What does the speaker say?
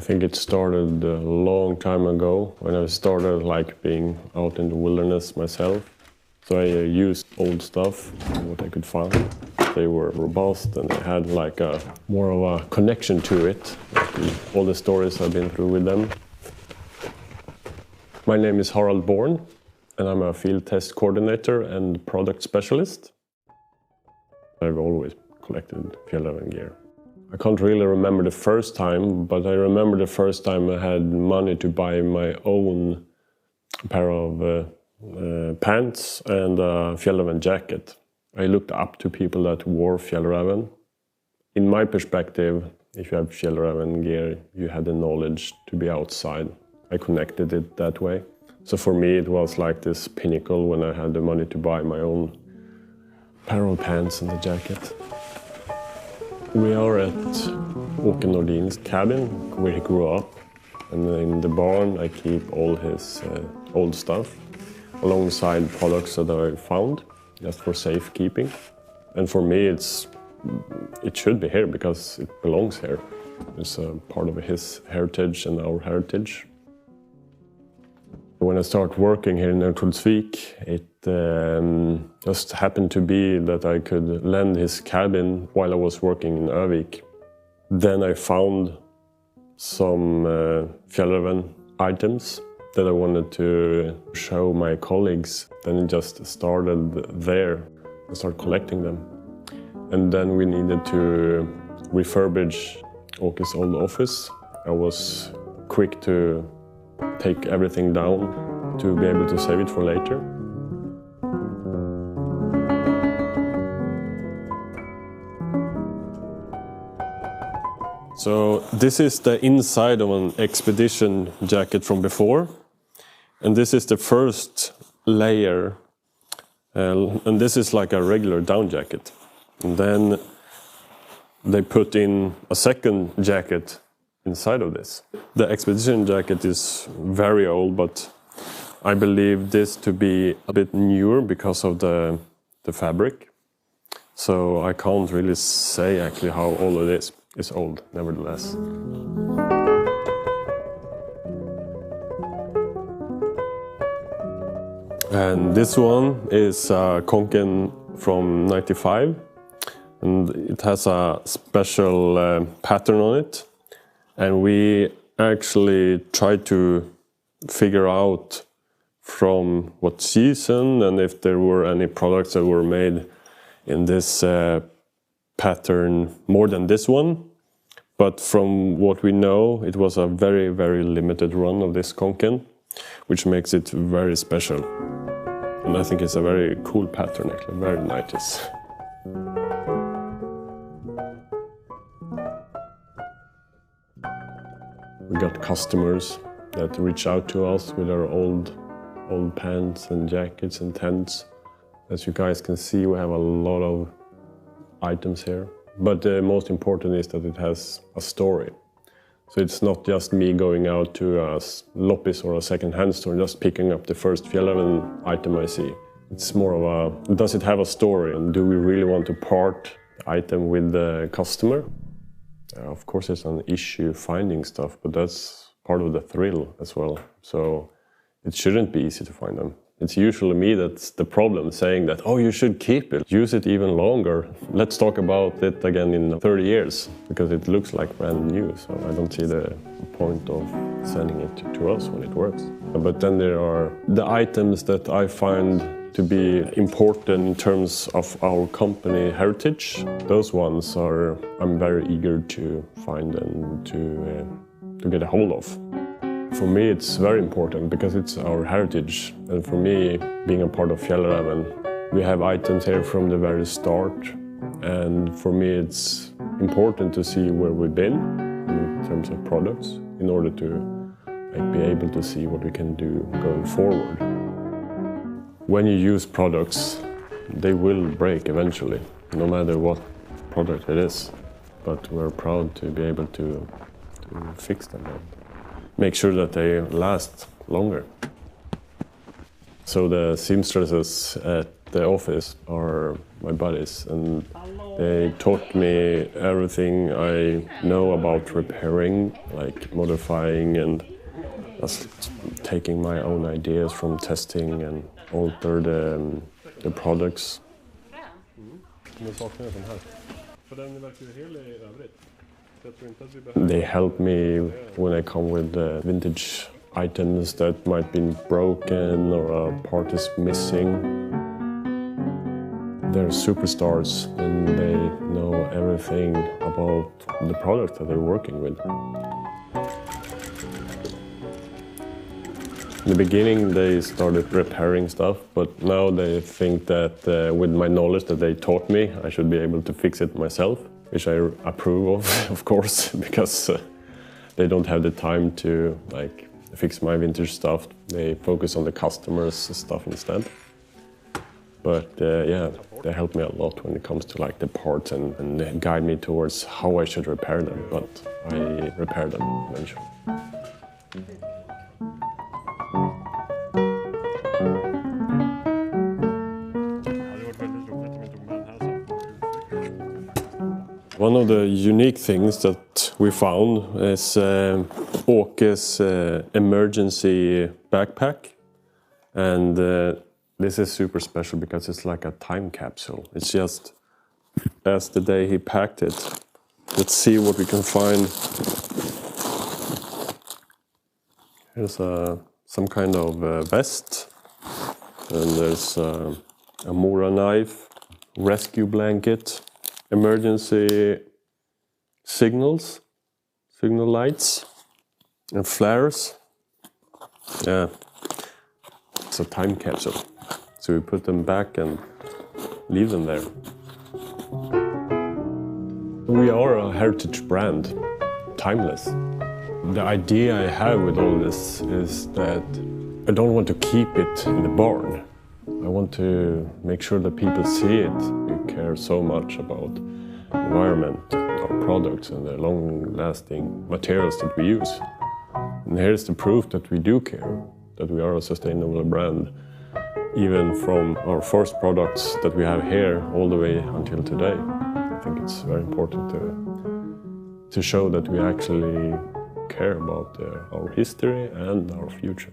think it started a long time ago when I started like being out in the wilderness myself. So I used old stuff, what I could find. They were robust and they had like a more of a connection to it. Like all the stories I've been through with them. My name is Harald Born and I'm a field test coordinator and product specialist. I've always collected Fjällräven gear. I can't really remember the first time, but I remember the first time I had money to buy my own pair of pants and a Fjällräven jacket. I looked up to people that wore Fjällräven. In my perspective, if you have Fjällräven gear, you had the knowledge to be outside. I connected it that way. So for me, it was like this pinnacle when I had the money to buy my own pair of pants and the jacket. We are at Åke Nordin's cabin, where he grew up. And in the barn, I keep all his old stuff, alongside products that I found, just for safekeeping. And for me, it should be here because it belongs here. It's a part of his heritage and our heritage. When I started working here in Örnsköldsvik, it just happened to be that I could lend his cabin while I was working in Örnsköldsvik. Then I found some Fjällräven items that I wanted to show my colleagues. Then it just started there. I started collecting them. And then we needed to refurbish Åke's old office. I was quick to take everything down to be able to save it for later. So this is the inside of an expedition jacket from before. And this is the first layer. And this is like a regular down jacket. And then they put in a second jacket inside of this. The expedition jacket is very old, but I believe this to be a bit newer because of the fabric. So I can't really say actually how old it is. It's old, nevertheless. And this one is Konken from '95. And it has a special pattern on it. And we actually tried to figure out from what season and if there were any products that were made in this pattern more than this one. But from what we know, it was a very, very limited run of this Konken, which makes it very special. And I think it's a very cool pattern, actually, very 90s. We got customers that reach out to us with our old pants and jackets and tents. As you guys can see, we have a lot of items here. But the most important is that it has a story. So it's not just me going out to a loppis or a second-hand store, just picking up the first Fjällräven item I see. It's more of a, does it have a story? And do we really want to part the item with the customer? Of course, it's an issue finding stuff, but that's part of the thrill as well. So it shouldn't be easy to find them. It's usually me that's the problem, saying that, oh, you should keep it, use it even longer. Let's talk about it again in 30 years, because it looks like brand new. So I don't see the point of sending it to us when it works. But then there are the items that I find to be important in terms of our company heritage. Those ones I'm very eager to find and to get a hold of. For me, it's very important because it's our heritage. And for me, being a part of Fjällräven, we have items here from the very start. And for me, it's important to see where we've been in terms of products in order to be able to see what we can do going forward. When you use products, they will break eventually, no matter what product it is. But we're proud to be able to fix them and make sure that they last longer. So the seamstresses at the office are my buddies, and They taught me everything I know about repairing, like modifying and just taking my own ideas from testing and alter the products. They help me when I come with vintage items that might be broken or a part is missing. They're superstars and they know everything about the product that they're working with. In the beginning they started repairing stuff, but now they think that with my knowledge that they taught me, I should be able to fix it myself, which I approve of course, because they don't have the time to fix my vintage stuff. They focus on the customers' stuff instead. But yeah, they help me a lot when it comes to the parts and they guide me towards how I should repair them, but I repair them eventually. One of the unique things that we found is Åke's emergency backpack, and this is super special because it's like a time capsule. It's just as the day he packed it. Let's see what we can find. Here's some kind of vest, and there's a Mora knife, rescue blanket, emergency signal lights, and flares. Yeah, it's a time capsule. So we put them back and leave them there. We are a heritage brand, timeless. The idea I have with all this is that I don't want to keep it in the barn. I want to make sure that people see it. We care so much about the environment, our products, and the long-lasting materials that we use. And here's the proof that we do care, that we are a sustainable brand, even from our first products that we have here all the way until today. I think it's very important to show that we actually care about our history and our future.